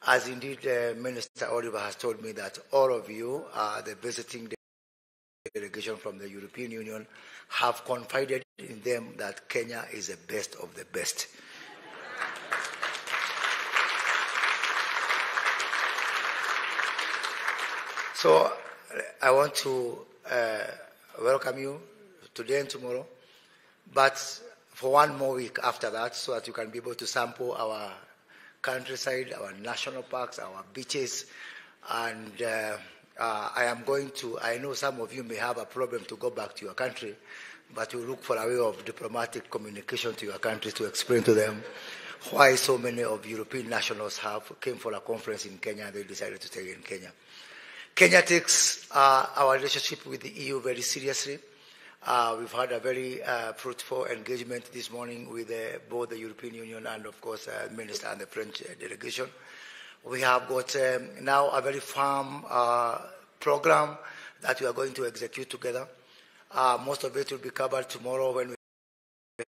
as indeed Minister Oliver has told me that all of you, the visiting delegation from the European Union, have confided in them that Kenya is the best of the best. So I want to welcome you today and tomorrow, but for one more week after that, so that you can be able to sample our countryside, our national parks, our beaches, and I know some of you may have a problem to go back to your country, but you look for a way of diplomatic communication to your country to explain to them why so many of European nationals came for a conference in Kenya and they decided to stay in Kenya. Kenya takes our relationship with the EU very seriously. We've had a very fruitful engagement this morning with both the European Union and, of course, the Minister and the French delegation. We have got now a very firm program that we are going to execute together. Most of it will be covered tomorrow when we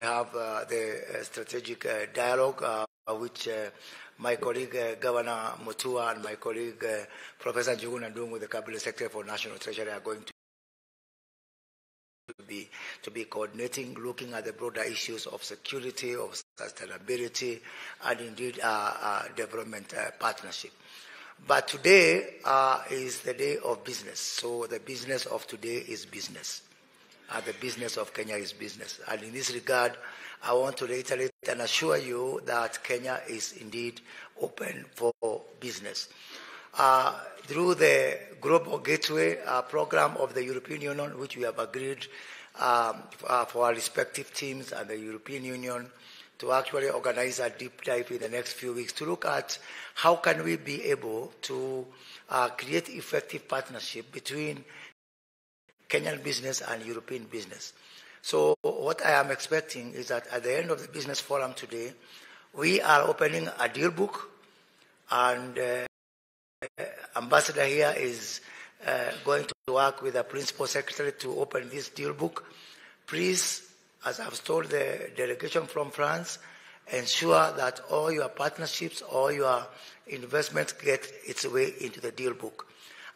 have the strategic dialogue, which my colleague Governor Mutua and my colleague Professor Njuguna Ndung'u, the Cabinet Secretary for National Treasury, are going to be coordinating, looking at the broader issues of security, of sustainability, and indeed development partnership. But today is the day of business. So the business of today is business. The business of Kenya is business. And in this regard, I want to reiterate and assure you that Kenya is indeed open for business. Through the Global Gateway program of the European Union, which we have agreed for our respective teams and the European Union to actually organize a deep dive in the next few weeks to look at how can we be able to create effective partnership between Kenyan business and European business. So what I am expecting is that at the end of the business forum today, we are opening a deal book, and Ambassador here is going to work with the Principal Secretary to open this deal book. Please, as I've told the delegation from France, ensure that all your partnerships, all your investments get its way into the deal book.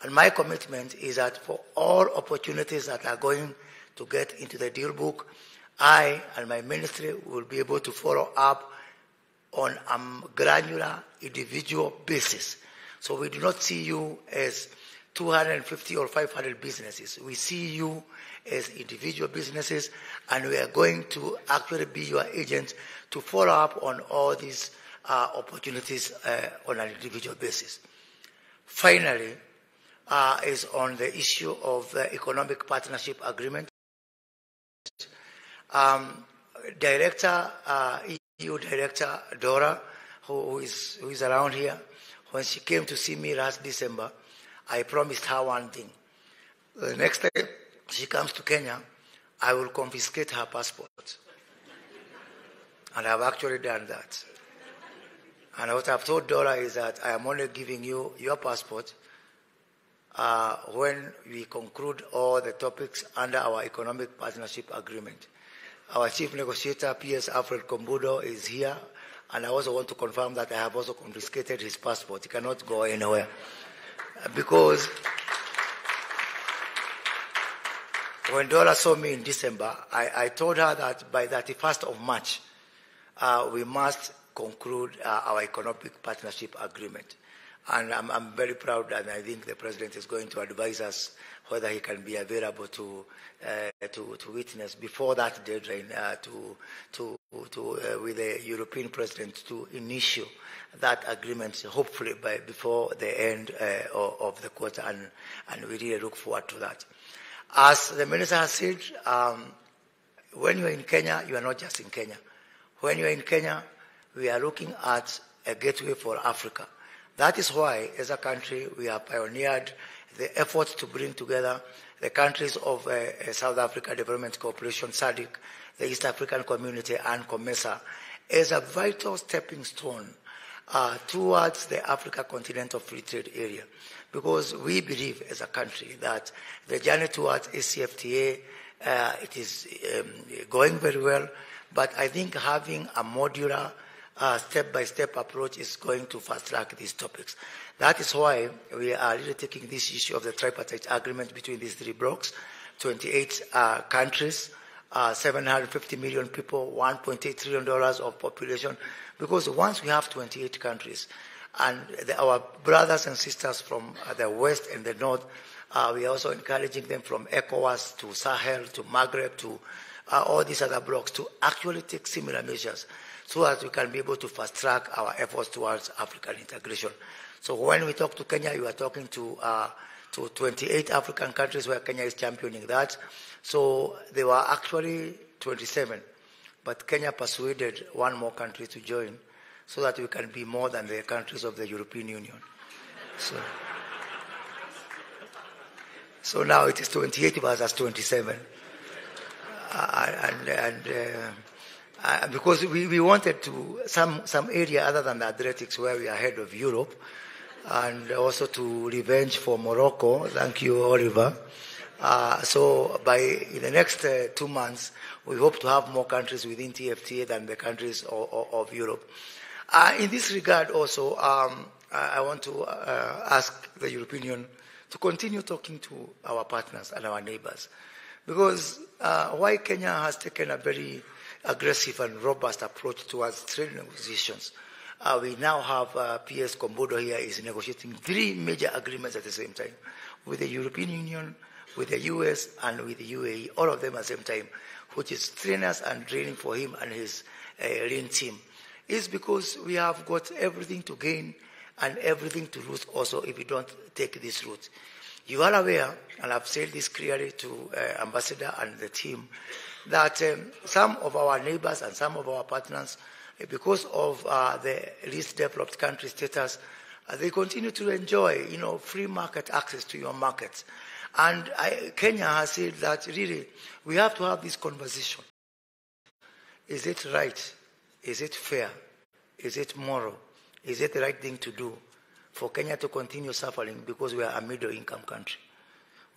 And my commitment is that for all opportunities that are going to get into the deal book, I and my ministry will be able to follow up on a granular individual basis. So we do not see you as 250 or 500 businesses. We see you as individual businesses, and we are going to actually be your agent to follow up on all these opportunities on an individual basis. Finally, is on the issue of the economic partnership agreement. EU Director Dora, who is around here, when she came to see me last December, I promised her one thing. The next time she comes to Kenya, I will confiscate her passport. And I've actually done that. And what I've told Dora is that I am only giving you your passport when we conclude all the topics under our economic partnership agreement. Our chief negotiator, P.S. Alfred Kombudo, is here, and I also want to confirm that I have also confiscated his passport. He cannot go anywhere. Because when Dora saw me in December, I told her that by 31st of March, we must conclude our economic partnership agreement. And I'm very proud, and I think the President is going to advise us whether he can be available to witness before that deadline with the European President to initiate that agreement, hopefully before the end of the quarter, and we really look forward to that. As the Minister has said, when you're in Kenya, you are not just in Kenya. When you're in Kenya, we are looking at a gateway for Africa. That is why, as a country, we have pioneered the efforts to bring together the countries of South Africa Development Cooperation, SADC, the East African Community, and COMESA as a vital stepping stone towards the Africa Continental Free Trade Area. Because we believe, as a country, that the journey towards ACFTA, it is going very well, but I think having a modular step-by-step approach is going to fast-track these topics. That is why we are really taking this issue of the tripartite agreement between these three blocs, 28 countries, 750 million people, $1.8 trillion of population, because once we have 28 countries, and our brothers and sisters from the west and the north, we are also encouraging them from ECOWAS to Sahel to Maghreb to all these other blocks to actually take similar measures so that we can be able to fast-track our efforts towards African integration. So when we talk to Kenya, we are talking to 28 African countries where Kenya is championing that. So there were actually 27, but Kenya persuaded one more country to join so that we can be more than the countries of the European Union. So now it is 28 versus 27. Because we wanted to, some area other than the athletics where we are ahead of Europe, and also to revenge for Morocco. Thank you, Oliver. So in the next 2 months, we hope to have more countries within TFTA than the countries of Europe. In this regard also, I want to ask the European Union to continue talking to our partners and our neighbors. Because why Kenya has taken a very aggressive and robust approach towards trade negotiations, we now have PS Kombodo here is negotiating 3 major agreements at the same time, with the European Union, with the US, and with the UAE, all of them at the same time, which is strenuous and draining for him and his lean team. It's because we have got everything to gain and everything to lose also if we don't take this route. You are aware, and I've said this clearly to Ambassador and the team, that some of our neighbors and some of our partners, because of the least developed country status, they continue to enjoy, free market access to your markets. And Kenya has said that really we have to have this conversation. Is it right? Is it fair? Is it moral? Is it the right thing to do for Kenya to continue suffering because we are a middle-income country?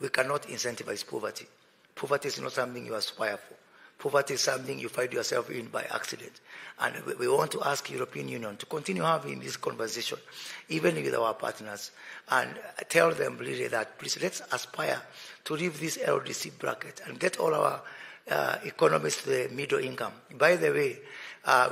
We cannot incentivize poverty. Poverty is not something you aspire for. Poverty is something you find yourself in by accident. And we want to ask European Union to continue having this conversation, even with our partners, and tell them really that, please, let's aspire to leave this LDC bracket and get all our economies to the middle income. By the way,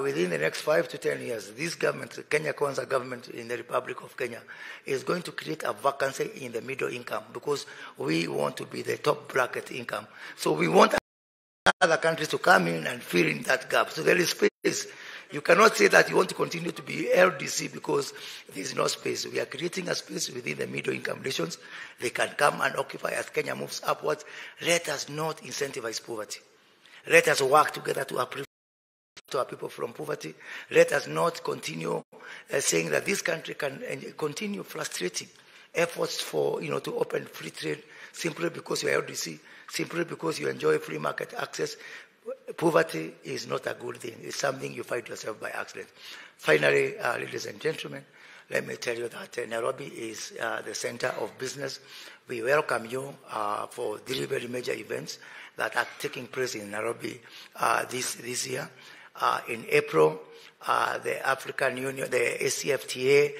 within the next 5 to 10 years, this government, the Kenya Kwanza government in the Republic of Kenya, is going to create a vacancy in the middle income because we want to be the top bracket income. So we want other countries to come in and fill in that gap. So there is space. You cannot say that you want to continue to be LDC because there is no space. We are creating a space within the middle income nations. They can come and occupy as Kenya moves upwards. Let us not incentivize poverty. Let us work together to uplift our people from poverty. Let us not continue saying that this country can continue frustrating efforts for, to open free trade simply because you are LDC, simply because you enjoy free market access. Poverty is not a good thing. It's something you find yourself by accident. Finally, ladies and gentlemen, let me tell you that Nairobi is the center of business. We welcome you for 3 very major events that are taking place in Nairobi this year. In April, the African Union, the ACFTA,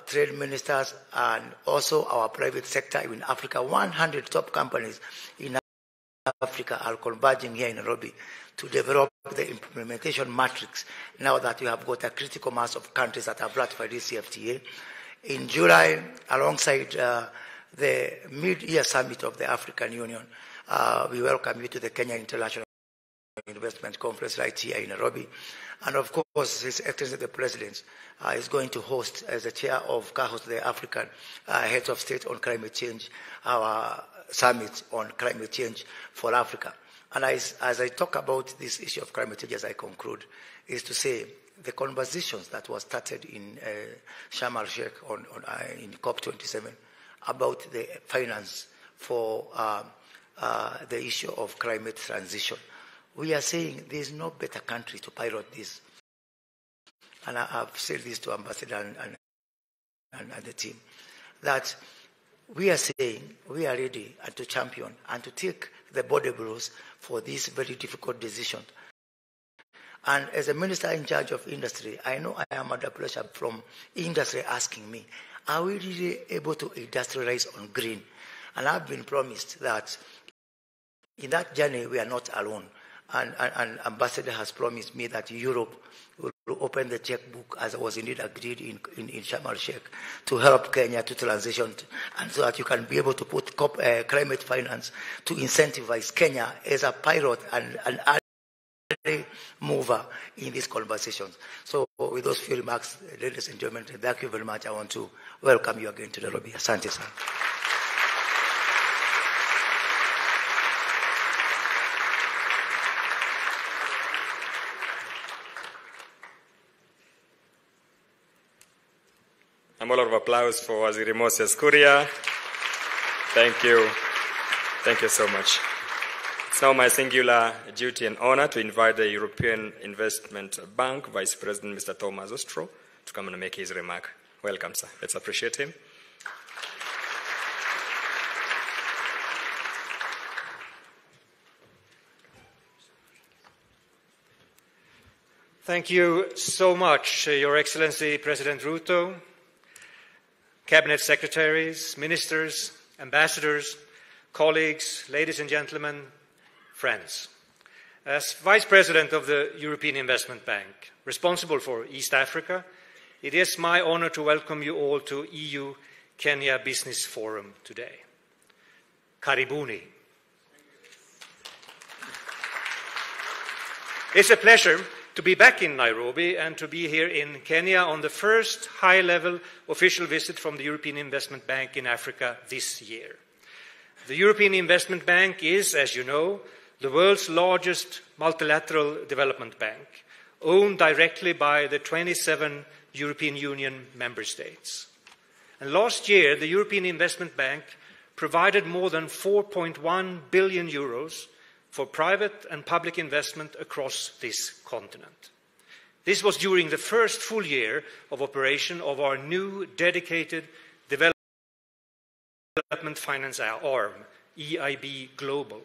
trade ministers, and also our private sector in Africa, 100 top companies in Africa are converging here in Nairobi to develop the implementation matrix now that we have got a critical mass of countries that have ratified this CFTA. In July, alongside the mid-year summit of the African Union, we welcome you to the Kenya International Investment Conference right here in Nairobi. And of course, His Excellency the President is going to host, as the chair of CAHOS, the African Heads of State on Climate Change, our summit on climate change for Africa. And as I talk about this issue of climate change, as I conclude, is to say the conversations that were started in Sharm el-Sheikh in COP27 about the finance for the issue of climate transition. We are saying there is no better country to pilot this. And I've said this to Ambassador and the team, that we are saying we are ready and to champion and to take the body blows for this very difficult decision. And as a minister in charge of industry, I know I am under pressure from industry asking me, are we really able to industrialize on green? And I've been promised that in that journey, we are not alone. And Ambassador has promised me that Europe will open the checkbook, as was indeed agreed in Sharm el-Sheikh, to help Kenya to transition, and so that you can be able to put climate finance to incentivize Kenya as a pilot and an early mover in these conversations. So with those few remarks, ladies and gentlemen, thank you very much. I want to welcome you again to Nairobi. Asante sana. A lot of applause for Waziri Moses Kuria. Thank you. Thank you so much. It's now my singular duty and honor to invite the European Investment Bank Vice President, Mr. Thomas Ostro, to come and make his remark. Welcome, sir. Let's appreciate him. Thank you so much, Your Excellency President Ruto, Cabinet Secretaries, Ministers, Ambassadors, colleagues, ladies and gentlemen, friends. As Vice President of the European Investment Bank, responsible for East Africa, it is my honor to welcome you all to EU-Kenya Business Forum today. Karibuni. It's a pleasure to be back in Nairobi and to be here in Kenya on the first high-level official visit from the European Investment Bank in Africa this year. The European Investment Bank is, as you know, the world's largest multilateral development bank, owned directly by the 27 European Union member states. And last year, the European Investment Bank provided more than 4.1 billion euros for private and public investment across this continent. This was during the first full year of operation of our new dedicated development finance arm, EIB Global.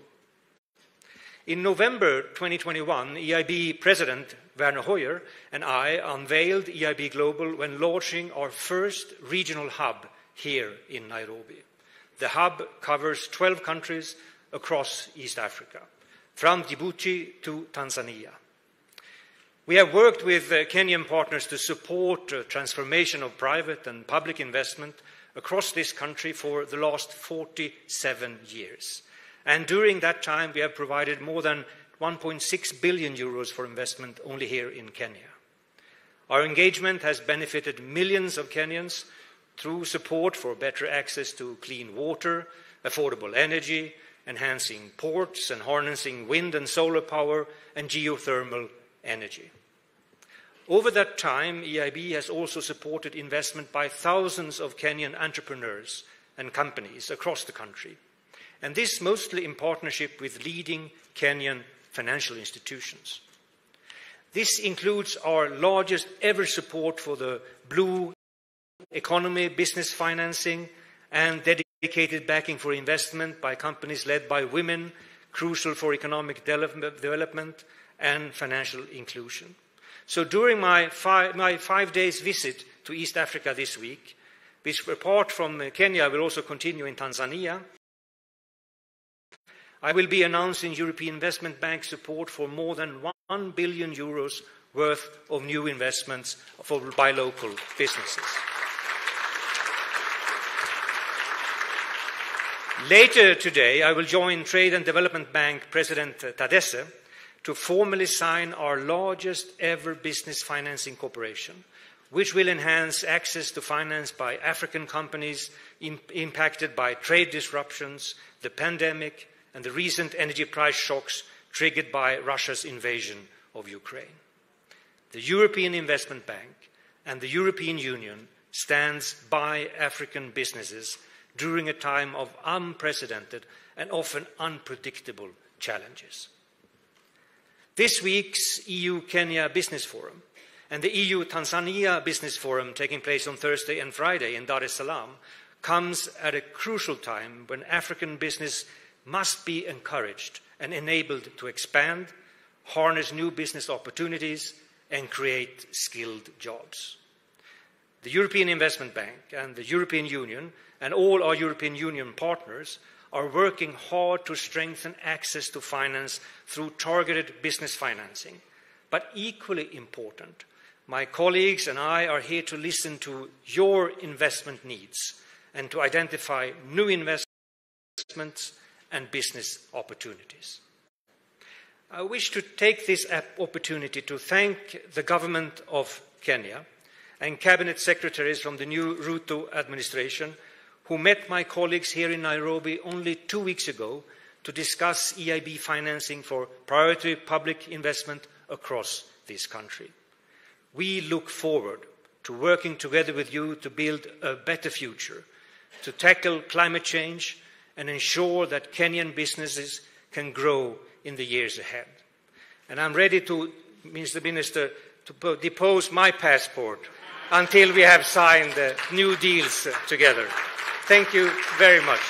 In November 2021, EIB President Werner Hoyer and I unveiled EIB Global when launching our first regional hub here in Nairobi. The hub covers 12 countries across East Africa, from Djibouti to Tanzania. We have worked with Kenyan partners to support transformation of private and public investment across this country for the last 47 years. And during that time, we have provided more than 1.6 billion euros for investment only here in Kenya. Our engagement has benefited millions of Kenyans through support for better access to clean water, affordable energy, enhancing ports and harnessing wind and solar power and geothermal energy. Over that time, EIB has also supported investment by thousands of Kenyan entrepreneurs and companies across the country, and this mostly in partnership with leading Kenyan financial institutions. This includes our largest ever support for the blue economy, business financing, and dedicated backing for investment by companies led by women, crucial for economic development and financial inclusion. So during my 5 days visit to East Africa this week, which apart from Kenya will also continue in Tanzania, I will be announcing European Investment Bank support for more than 1 billion euros worth of new investments by local businesses. Later today, I will join Trade and Development Bank President Tadesse to formally sign our largest ever business financing cooperation, which will enhance access to finance by African companies impacted by trade disruptions, the pandemic, and the recent energy price shocks triggered by Russia's invasion of Ukraine. The European Investment Bank and the European Union stands by African businesses during a time of unprecedented and often unpredictable challenges. This week's EU-Kenya Business Forum and the EU-Tanzania Business Forum taking place on Thursday and Friday in Dar es Salaam comes at a crucial time when African business must be encouraged and enabled to expand, harness new business opportunities, and create skilled jobs. The European Investment Bank and the European Union and all our European Union partners are working hard to strengthen access to finance through targeted business financing. But equally important, my colleagues and I are here to listen to your investment needs and to identify new investments and business opportunities. I wish to take this opportunity to thank the government of Kenya and cabinet secretaries from the new Ruto administration who met my colleagues here in Nairobi only 2 weeks ago to discuss EIB financing for priority public investment across this country. We look forward to working together with you to build a better future, to tackle climate change and ensure that Kenyan businesses can grow in the years ahead. And I'm ready to, Mr. Minister, to depose my passport until we have signed the new deals together. Thank you very much.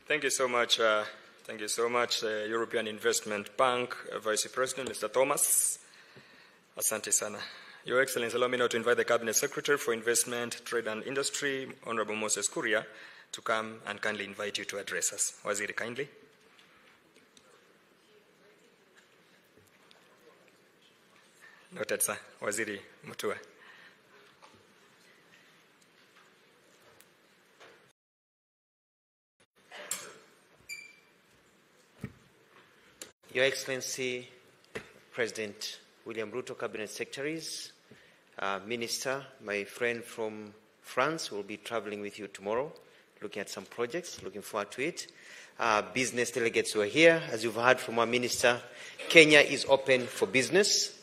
Thank you so much. Thank you so much, European Investment Bank Vice President, Mr. Thomas. Asante sana. Your Excellency, allow me now to invite the Cabinet Secretary for Investment, Trade and Industry, Honorable Moses Kuria, to come and kindly invite you to address us. Waziri, kindly. Noted, sir. Waziri Mutua. Your Excellency, President William Ruto, Cabinet Secretaries, Minister, my friend from France will be traveling with you tomorrow, looking at some projects, looking forward to it. Business delegates who are here, as you've heard from our Minister, Kenya is open for business.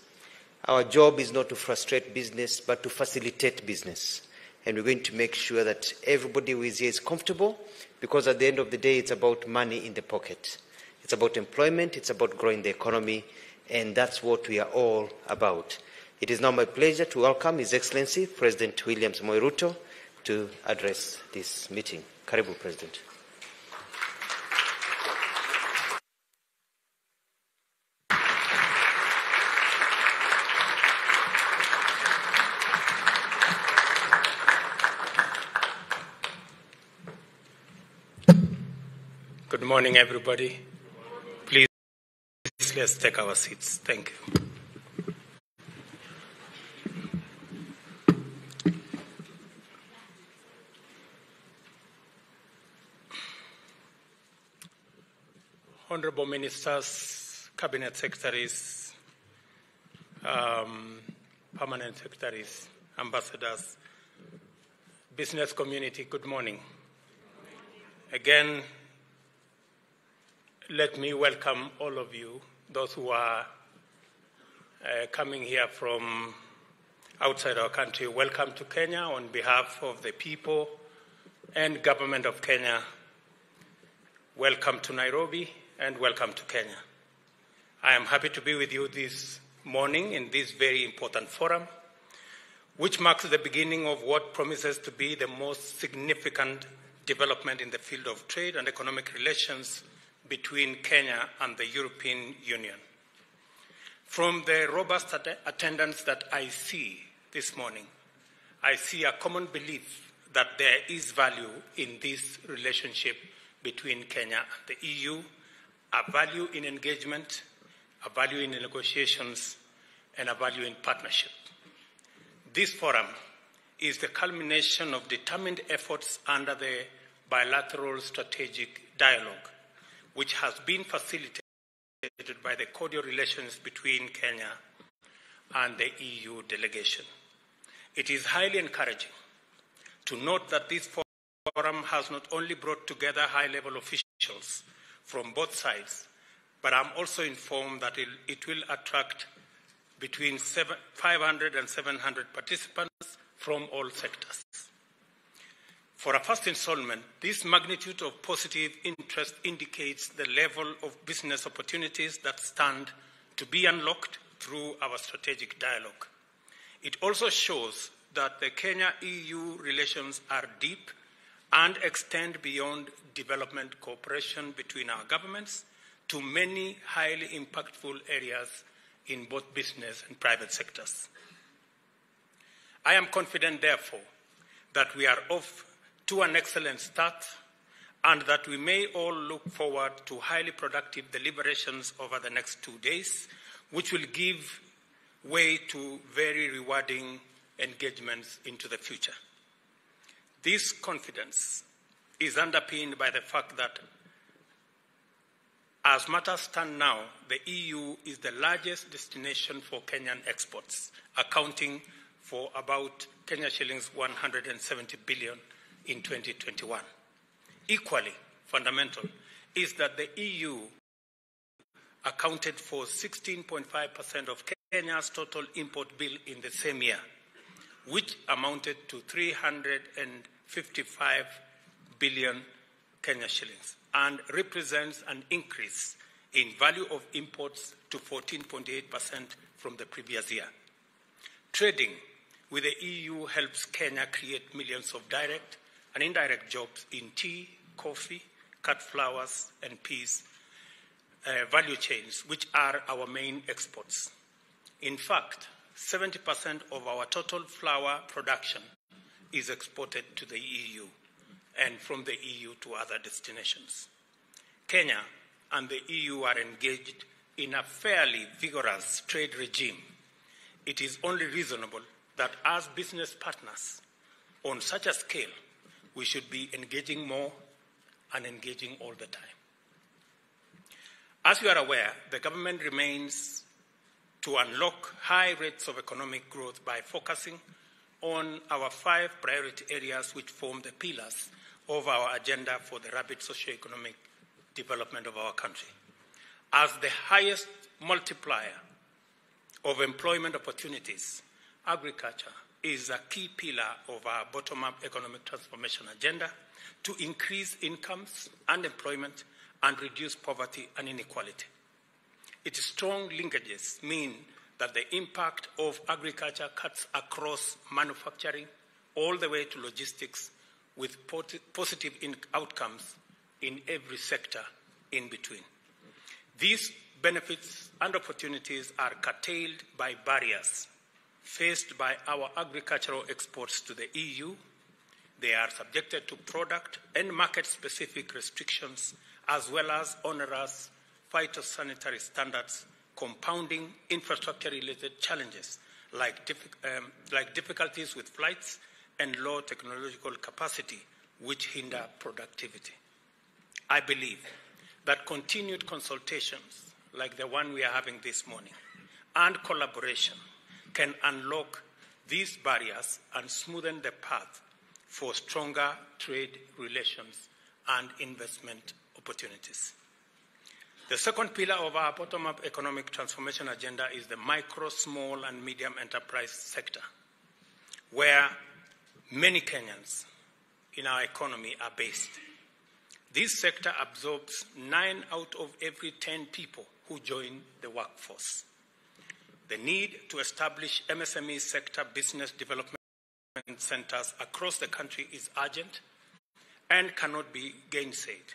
Our job is not to frustrate business, but to facilitate business. And we're going to make sure that everybody who is here is comfortable, because at the end of the day, it's about money in the pocket. It's about employment, it's about growing the economy, and that's what we are all about. It is now my pleasure to welcome His Excellency, President William Samoei Ruto, to address this meeting. Karibu, President. Good morning, everybody. Please, let's take our seats. Thank you. Honorable Ministers, Cabinet Secretaries, Permanent Secretaries, Ambassadors, business community, good morning. Again, let me welcome all of you, those who are coming here from outside our country. Welcome to Kenya on behalf of the people and government of Kenya. Welcome to Nairobi and welcome to Kenya. I am happy to be with you this morning in this very important forum, which marks the beginning of what promises to be the most significant development in the field of trade and economic relations between Kenya and the European Union. From the robust attendance that I see this morning, I see a common belief that there is value in this relationship between Kenya and the EU, a value in engagement, a value in negotiations, and a value in partnership. This forum is the culmination of determined efforts under the bilateral strategic dialogue, which has been facilitated by the cordial relations between Kenya and the EU delegation. It is highly encouraging to note that this forum has not only brought together high-level officials from both sides, but I'm also informed that it will attract between 500 and 700 participants from all sectors. For a first installment, this magnitude of positive interest indicates the level of business opportunities that stand to be unlocked through our strategic dialogue. It also shows that the Kenya-EU relations are deep and extend beyond development cooperation between our governments to many highly impactful areas in both business and private sectors. I am confident, therefore, that we are off to an excellent start and that we may all look forward to highly productive deliberations over the next 2 days, which will give way to very rewarding engagements into the future. This confidence is underpinned by the fact that, as matters stand now, the EU is the largest destination for Kenyan exports, accounting for about Kenya shillings 170 billion in 2021. Equally fundamental is that the EU accounted for 16.5% of Kenya's total import bill in the same year, which amounted to 355 billion Kenya shillings and represents an increase in value of imports to 14.8% from the previous year. Trading with the EU helps Kenya create millions of direct and indirect jobs in tea, coffee, cut flowers, and peas value chains, which are our main exports. In fact, 70% of our total flour production is exported to the EU and from the EU to other destinations. Kenya and the EU are engaged in a fairly vigorous trade regime. It is only reasonable that as business partners on such a scale, we should be engaging more and engaging all the time. As you are aware, the government remains to unlock high rates of economic growth by focusing on our 5 priority areas which form the pillars of our agenda for the rapid socio-economic development of our country. As the highest multiplier of employment opportunities, agriculture is a key pillar of our bottom-up economic transformation agenda to increase incomes and employment and reduce poverty and inequality. Its strong linkages mean that the impact of agriculture cuts across manufacturing all the way to logistics, with positive outcomes in every sector in between. These benefits and opportunities are curtailed by barriers faced by our agricultural exports to the EU. They are subjected to product and market-specific restrictions, as well as onerous phytosanitary standards, compounding infrastructure-related challenges like difficulties with flights and low technological capacity, which hinder productivity. I believe that continued consultations, like the one we are having this morning, and collaboration can unlock these barriers and smoothen the path for stronger trade relations and investment opportunities. The second pillar of our bottom-up economic transformation agenda is the micro, small, and medium enterprise sector, where many Kenyans in our economy are based. This sector absorbs 9 out of every 10 people who join the workforce. The need to establish MSME sector business development centers across the country is urgent and cannot be gainsaid.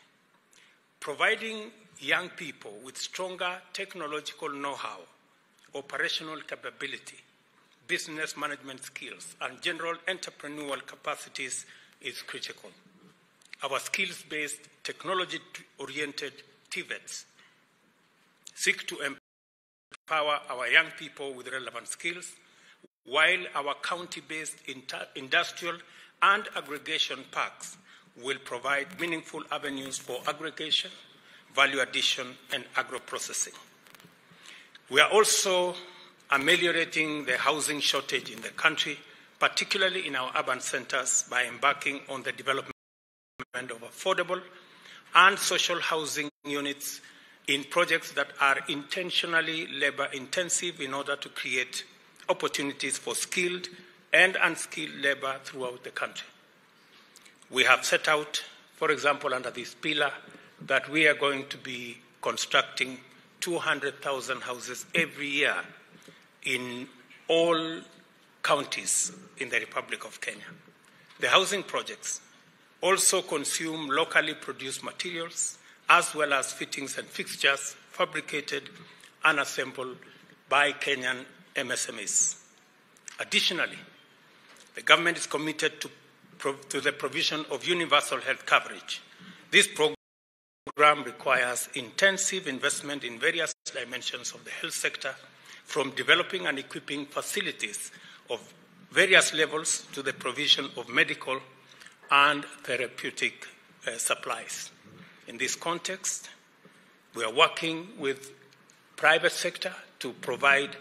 Providing young people with stronger technological know-how, operational capability, business management skills, and general entrepreneurial capacities is critical. Our skills-based, technology-oriented TVETs seek to empower our young people with relevant skills, while our county-based industrial and aggregation parks will provide meaningful avenues for aggregation, value addition, and agro-processing. We are also ameliorating the housing shortage in the country, particularly in our urban centers, by embarking on the development of affordable and social housing units in projects that are intentionally labor-intensive in order to create opportunities for skilled and unskilled labor throughout the country. We have set out, for example, under this pillar, that we are going to be constructing 200,000 houses every year in all counties in the Republic of Kenya. The housing projects also consume locally produced materials as well as fittings and fixtures fabricated and assembled by Kenyan MSMEs. Additionally, the government is committed to the provision of universal health coverage. This program requires intensive investment in various dimensions of the health sector, from developing and equipping facilities of various levels to the provision of medical and therapeutic supplies. In this context, we are working with private sector to provide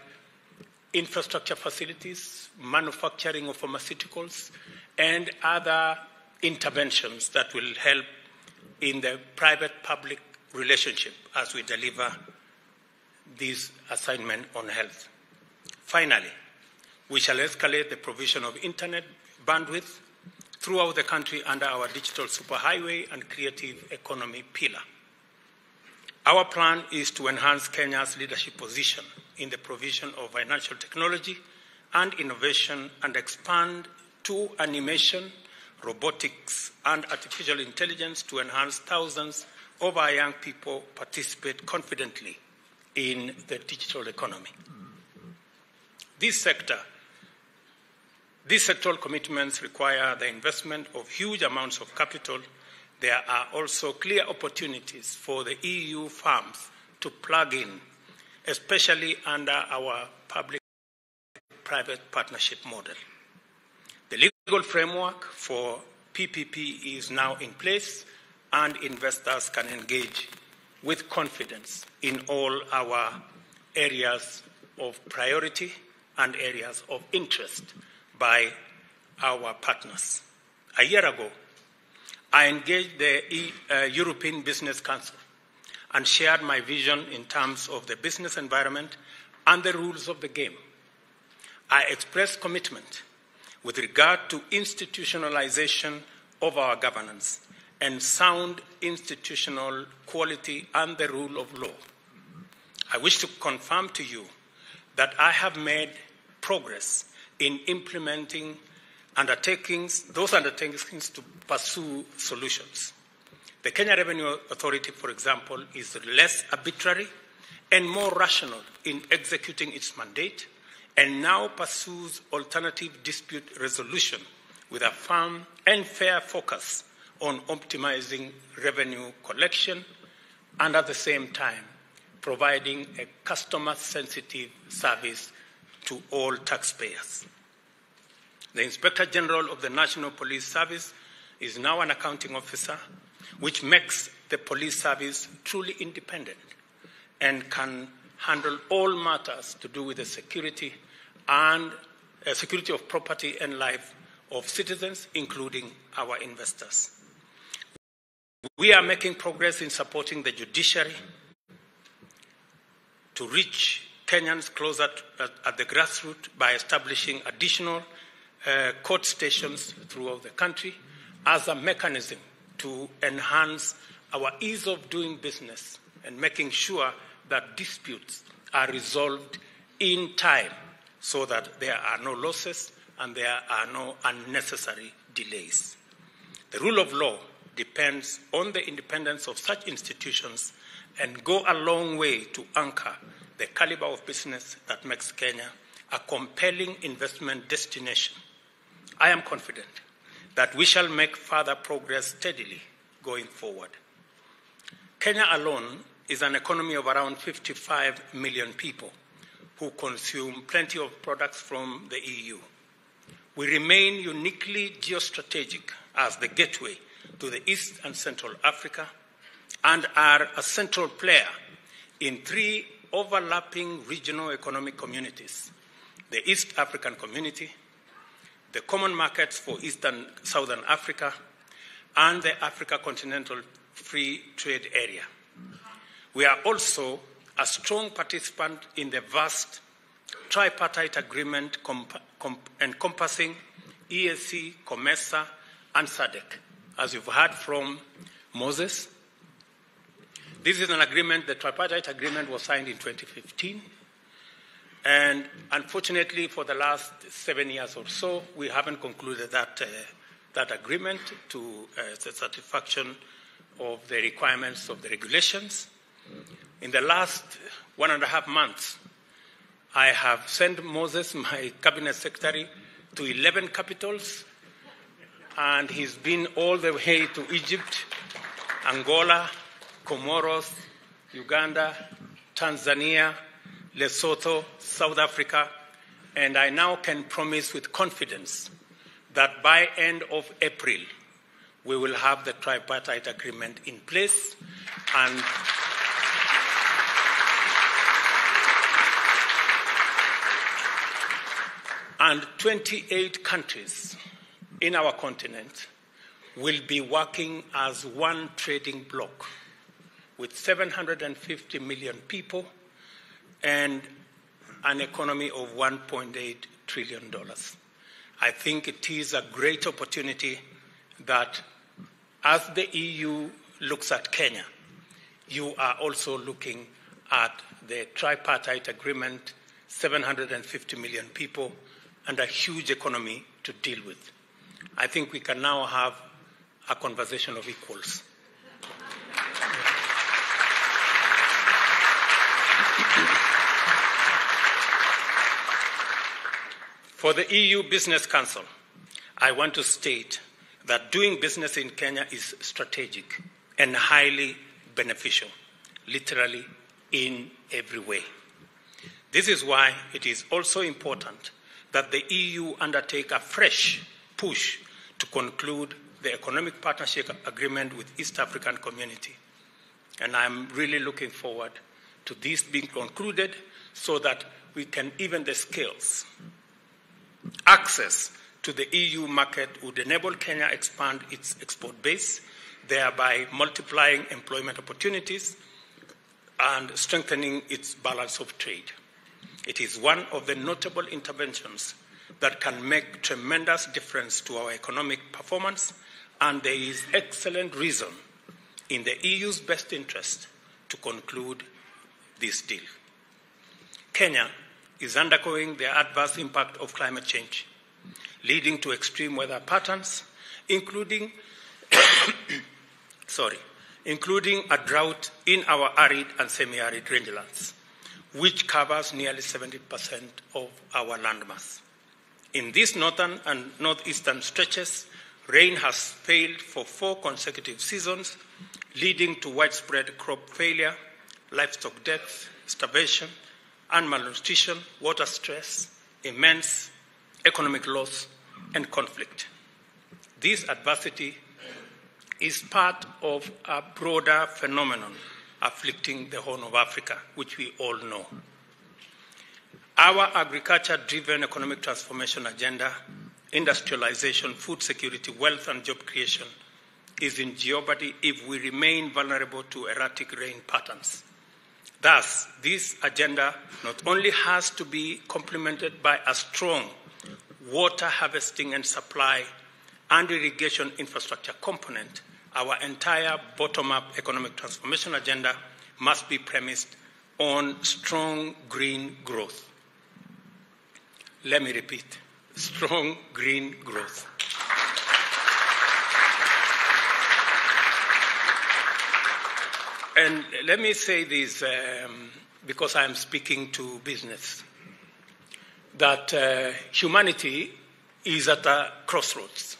infrastructure facilities, manufacturing of pharmaceuticals, and other interventions that will help in the private-public relationship as we deliver this assignment on health. Finally, we shall escalate the provision of internet bandwidth throughout the country under our digital superhighway and creative economy pillar. Our plan is to enhance Kenya's leadership position in the provision of financial technology and innovation and expand to animation, robotics, and artificial intelligence to enhance thousands of our young people participate confidently in the digital economy. These sectoral commitments require the investment of huge amounts of capital. There are also clear opportunities for the EU firms to plug in, especially under our public-private partnership model. The legal framework for PPP is now in place, and investors can engage with confidence in all our areas of priority and areas of interest by our partners. A year ago, I engaged the European Business Council and shared my vision in terms of the business environment and the rules of the game. I expressed commitment with regard to institutionalization of our governance and sound institutional quality and the rule of law. I wish to confirm to you that I have made progress in implementing those undertakings to pursue solutions. The Kenya Revenue Authority, for example, is less arbitrary and more rational in executing its mandate, and now pursues alternative dispute resolution with a firm and fair focus on optimizing revenue collection and at the same time providing a customer-sensitive service to all taxpayers. The Inspector General of the National Police Service is now an accounting officer, which makes the police service truly independent and can handle all matters to do with the security of property and life of citizens, including our investors. We are making progress in supporting the judiciary to reach Kenyans closer at the grassroots by establishing additional court stations throughout the country as a mechanism to enhance our ease of doing business and making sure that disputes are resolved in time so that there are no losses and there are no unnecessary delays. The rule of law depends on the independence of such institutions and go a long way to anchor the caliber of business that makes Kenya a compelling investment destination. I am confident that we shall make further progress steadily going forward. Kenya alone is an economy of around 55 million people who consume plenty of products from the EU. We remain uniquely geostrategic as the gateway to the East and Central Africa and are a central player in 3 overlapping regional economic communities: the East African Community, the Common Markets for East and Southern Africa, and the Africa Continental Free Trade Area. We are also a strong participant in the vast tripartite agreement encompassing EAC, COMESA, and SADC. As you've heard from Moses, this is an agreement, the tripartite agreement was signed in 2015. And unfortunately, for the last 7 years or so, we haven't concluded that agreement to the satisfaction of the requirements of the regulations. In the last 1.5 months, I have sent Moses, my cabinet secretary, to 11 capitals, and he's been all the way to Egypt, Angola, Comoros, Uganda, Tanzania, Lesotho, South Africa, and I now can promise with confidence that by end of April, we will have the tripartite agreement in place, and 28 countries in our continent will be working as one trading bloc with 750 million people and an economy of $1.8 trillion. I think it is a great opportunity that as the EU looks at Kenya, you are also looking at the tripartite agreement, 750 million people, and a huge economy to deal with. I think we can now have a conversation of equals. For the EU Business Council, I want to state that doing business in Kenya is strategic and highly beneficial, literally in every way. This is why it is also important that the EU undertake a fresh push to conclude the Economic Partnership Agreement with East African Community. And I'm really looking forward to this being concluded so that we can even the scales. Access to the EU market would enable Kenya to expand its export base, thereby multiplying employment opportunities and strengthening its balance of trade. It is one of the notable interventions that can make tremendous difference to our economic performance, and there is excellent reason in the EU's best interest to conclude this deal. Kenya is undergoing the adverse impact of climate change, leading to extreme weather patterns, including a drought in our arid and semi-arid rangelands, which covers nearly 70% of our landmass. In these northern and northeastern stretches, rain has failed for 4 consecutive seasons, leading to widespread crop failure, livestock deaths, starvation, and malnutrition, water stress, immense economic loss, and conflict. This adversity is part of a broader phenomenon afflicting the Horn of Africa, which we all know. Our agriculture-driven economic transformation agenda, industrialization, food security, wealth, and job creation is in jeopardy if we remain vulnerable to erratic rain patterns. Thus, this agenda not only has to be complemented by a strong water harvesting and supply and irrigation infrastructure component, our entire bottom-up economic transformation agenda must be premised on strong green growth. Let me repeat, strong green growth. And let me say this, because I'm speaking to business, that humanity is at a crossroads.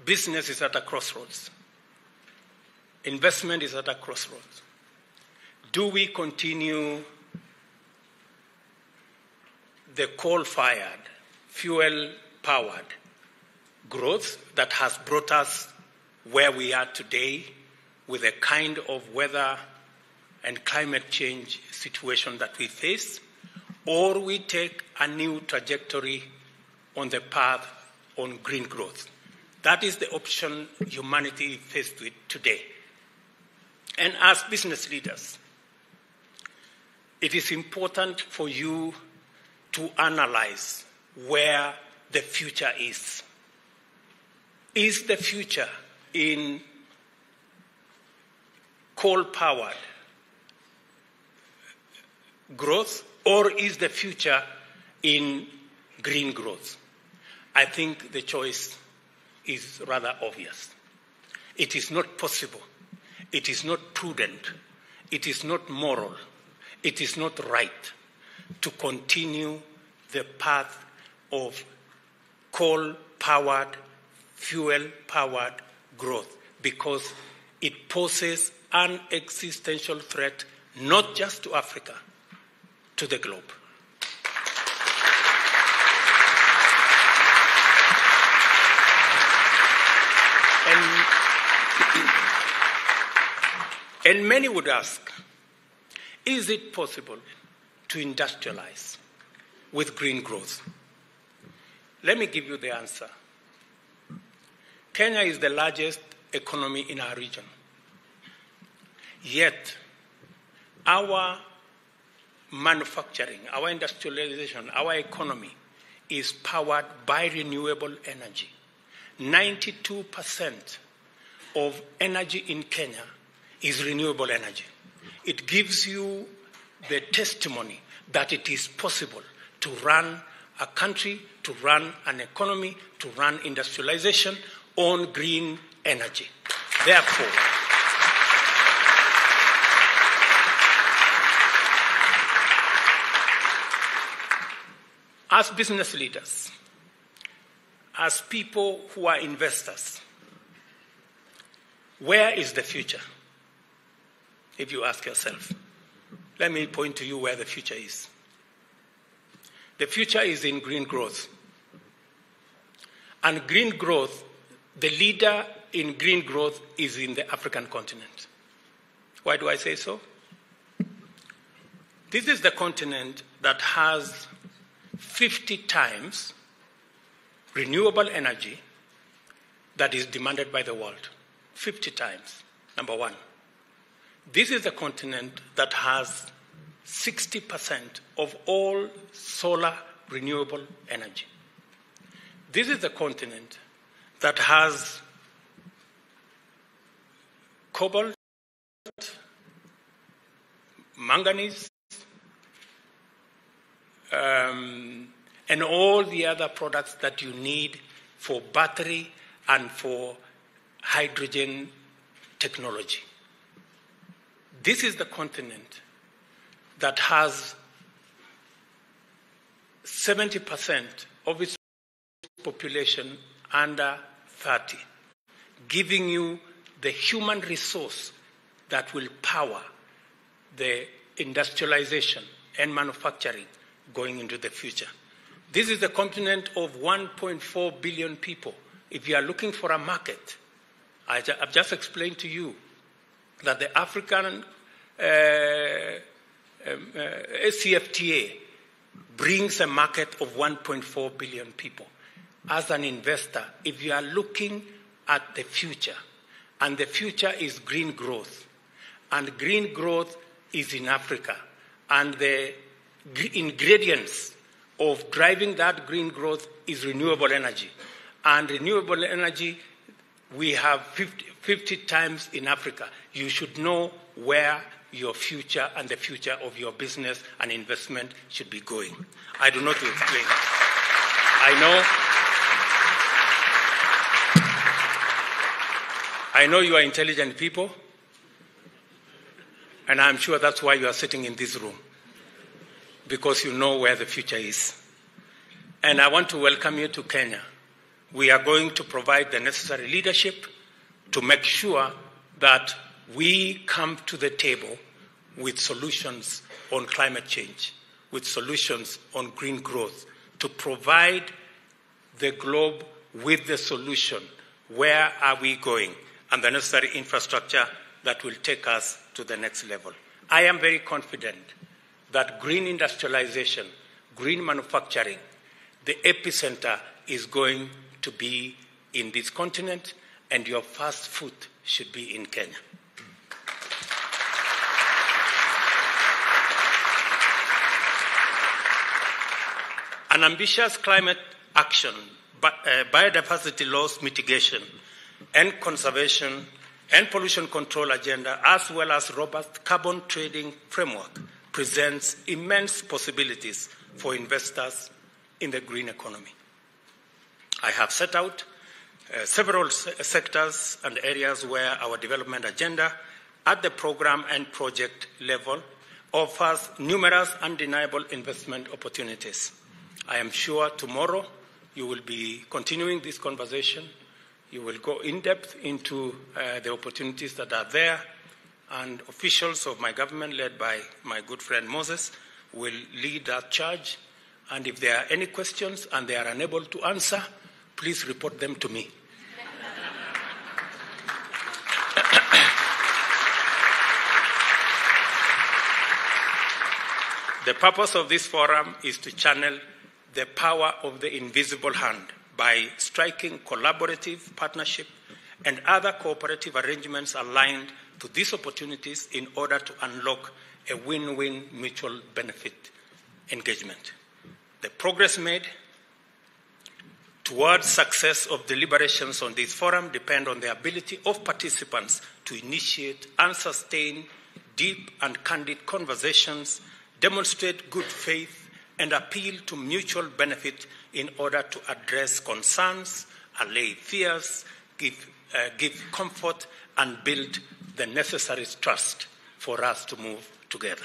Business is at a crossroads. Investment is at a crossroads. Do we continue the coal-fired, fuel-powered growth that has brought us where we are today with the kind of weather and climate change situation that we face, or we take a new trajectory on the path on green growth? That is the option humanity is faced with today. And as business leaders, it is important for you to analyze where the future is. Is the future in coal-powered growth, Or is the future in green growth? I think the choice is rather obvious. It is not possible. It is not prudent. It is not moral. It is not right to continue the path of coal-powered, fuel-powered growth, because it poses an existential threat not just to Africa, to the globe. And many would ask, is it possible to industrialize with green growth? Let me give you the answer. Kenya is the largest economy in our region. Yet, our manufacturing, our industrialization, our economy is powered by renewable energy. 92% of energy in Kenya is renewable energy. It gives you the testimony that it is possible to run a country, to run an economy, to run industrialization on green energy. Therefore, as business leaders, as people who are investors, where is the future? If you ask yourself, let me point to you where the future is. The future is in green growth. And green growth, the leader in green growth is in the African continent. Why do I say so? This is the continent that has 50 times renewable energy that is demanded by the world. 50 times, number one. This is the continent that has 60% of all solar renewable energy. This is the continent that has cobalt, manganese, and all the other products that you need for battery and for hydrogen technology. This is the continent that has 70% of its population under 30, giving you the human resource that will power the industrialization and manufacturing going into the future. This is the continent of 1.4 billion people. If you are looking for a market, I've just explained to you that the African CFTA brings a market of 1.4 billion people. As an investor, if you are looking at the future, and the future is green growth, and green growth is in Africa, and the ingredients of driving that green growth is renewable energy. And renewable energy, we have 50 times in Africa. You should know where your future and the future of your business and investment should be going. I do not explain. I know you are intelligent people, and I'm sure that's why you are sitting in this room, because you know where the future is. And I want to welcome you to Kenya. We are going to provide the necessary leadership to make sure that we come to the table with solutions on climate change, with solutions on green growth, to provide the globe with the solution. Where are we going? And the necessary infrastructure that will take us to the next level. I am very confident that green industrialization, green manufacturing, the epicenter is going to be in this continent, and your first foot should be in Kenya. An ambitious climate action, biodiversity loss mitigation and conservation and pollution control agenda, as well as robust carbon trading framework, presents immense possibilities for investors in the green economy. I have set out several sectors and areas where our development agenda at the program and project level offers numerous undeniable investment opportunities. I am sure tomorrow you will be continuing this conversation. You will go in depth into the opportunities that are there, and officials of my government, led by my good friend Moses, will lead that charge. And if there are any questions and they are unable to answer, please report them to me. The purpose of this forum is to channel the power of the invisible hand by striking collaborative, partnership, and other cooperative arrangements aligned to these opportunities in order to unlock a win-win mutual benefit engagement. The progress made towards success of deliberations on this forum depend on the ability of participants to initiate and sustain deep and candid conversations, demonstrate good faith, and appeal to mutual benefit in order to address concerns, allay fears, give comfort, and build the necessary trust for us to move together.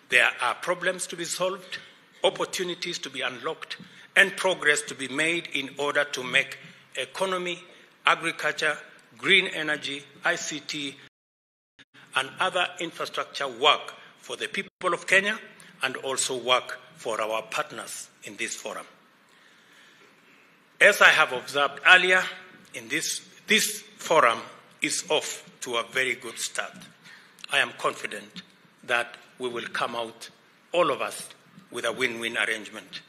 There are problems to be solved, opportunities to be unlocked, and progress to be made in order to make economy, agriculture, green energy, ICT, and other infrastructure work for the people of Kenya and also work for our partners in this forum. As I have observed earlier, in this forum is off to a very good start. I am confident that we will come out, all of us, with a win-win arrangement.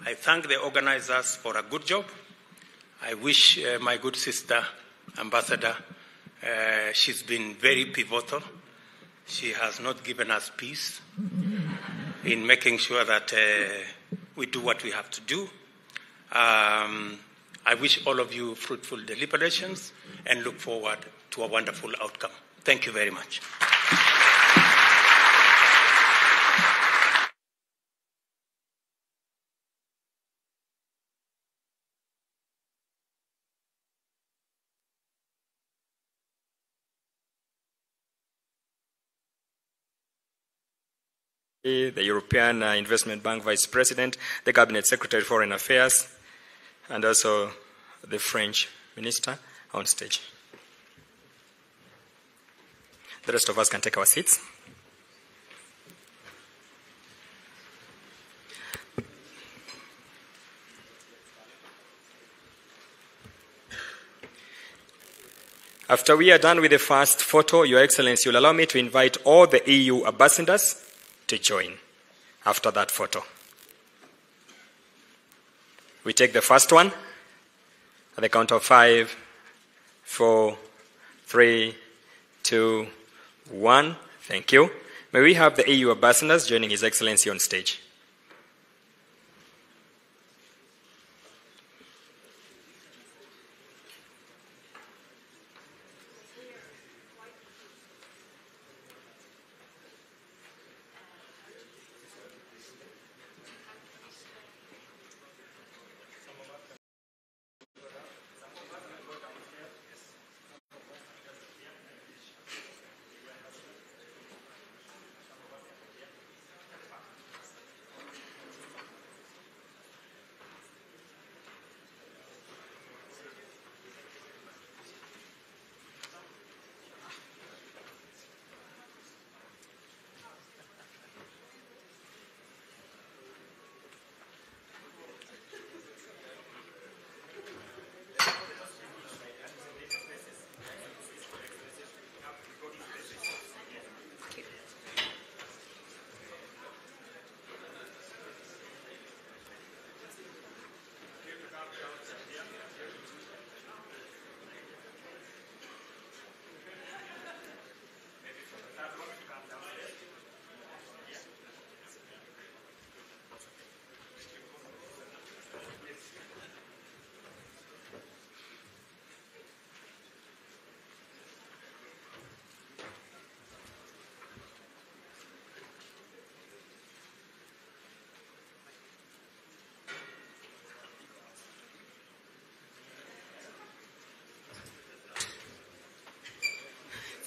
I thank the organizers for a good job. I wish my good sister, Ambassador, she's been very pivotal. She has not given us peace in making sure that we do what we have to do. I wish all of you fruitful deliberations and look forward to a wonderful outcome. Thank you very much. The European Investment Bank Vice President, the Cabinet Secretary for Foreign Affairs, and also the French Minister on stage. The rest of us can take our seats. After we are done with the first photo, Your Excellency, you'll allow me to invite all the EU ambassadors to join after that photo. We take the first one at the count of 5, 4, 3, 2, 1. Thank you. May we have the EU ambassadors joining His Excellency on stage.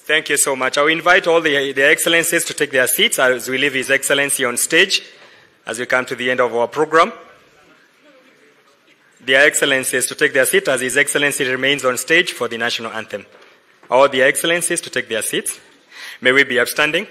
Thank you so much. I will invite all the excellencies to take their seats as we leave His Excellency on stage as we come to the end of our program. Their excellencies to take their seat as His Excellency remains on stage for the national anthem. All the excellencies to take their seats. May we be upstanding.